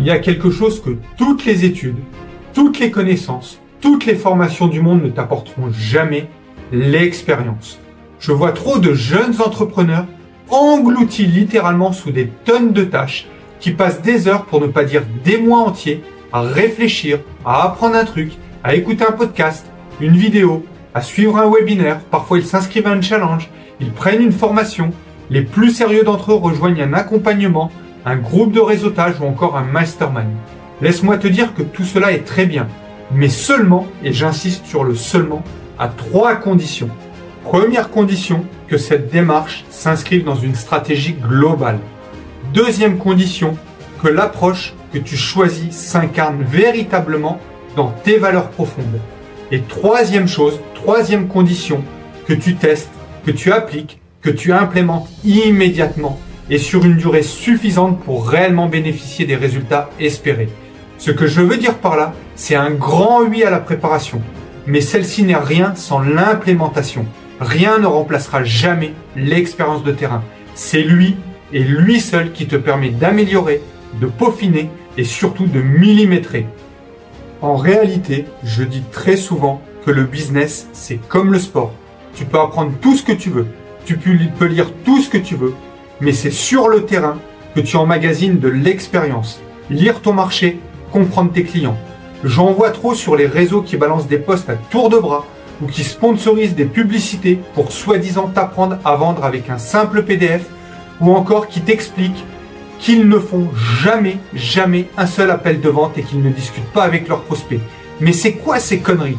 y a quelque chose que toutes les études, toutes les connaissances, toutes les formations du monde ne t'apporteront jamais, l'expérience. Je vois trop de jeunes entrepreneurs engloutis littéralement sous des tonnes de tâches qui passent des heures, pour ne pas dire des mois entiers, à réfléchir, à apprendre un truc, à écouter un podcast, une vidéo, à suivre un webinaire. Parfois ils s'inscrivent à un challenge, ils prennent une formation. Les plus sérieux d'entre eux rejoignent un accompagnement, un groupe de réseautage ou encore un mastermind. Laisse-moi te dire que tout cela est très bien, mais seulement, et j'insiste sur le seulement, à 3 conditions. Première condition, que cette démarche s'inscrive dans une stratégie globale. Deuxième condition, que l'approche que tu choisis s'incarne véritablement dans tes valeurs profondes. Et troisième condition, que tu testes, que tu appliques, que tu implémentes immédiatement et sur une durée suffisante pour réellement bénéficier des résultats espérés. Ce que je veux dire par là, c'est un grand oui à la préparation. Mais celle-ci n'est rien sans l'implémentation. Rien ne remplacera jamais l'expérience de terrain. C'est lui et lui seul qui te permet d'améliorer, de peaufiner et surtout de millimétrer. En réalité, je dis très souvent que le business, c'est comme le sport. Tu peux apprendre tout ce que tu veux, tu peux lire tout ce que tu veux, mais c'est sur le terrain que tu emmagasines de l'expérience. Lire ton marché, comprendre tes clients. J'en vois trop sur les réseaux qui balancent des posts à tour de bras ou qui sponsorisent des publicités pour soi-disant t'apprendre à vendre avec un simple PDF ou encore qui t'expliquent qu'ils ne font jamais un seul appel de vente et qu'ils ne discutent pas avec leurs prospects. Mais c'est quoi ces conneries?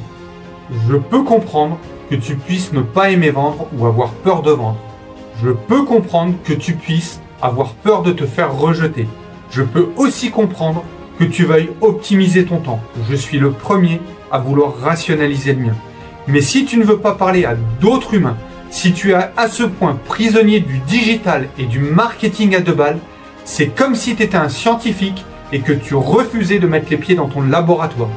Je peux comprendre que tu puisses ne pas aimer vendre ou avoir peur de vendre. Je peux comprendre que tu puisses avoir peur de te faire rejeter. Je peux aussi comprendre que tu veuilles optimiser ton temps. Je suis le premier à vouloir rationaliser le mien. Mais si tu ne veux pas parler à d'autres humains, si tu es à ce point prisonnier du digital et du marketing à 2 balles, c'est comme si tu étais un scientifique et que tu refusais de mettre les pieds dans ton laboratoire.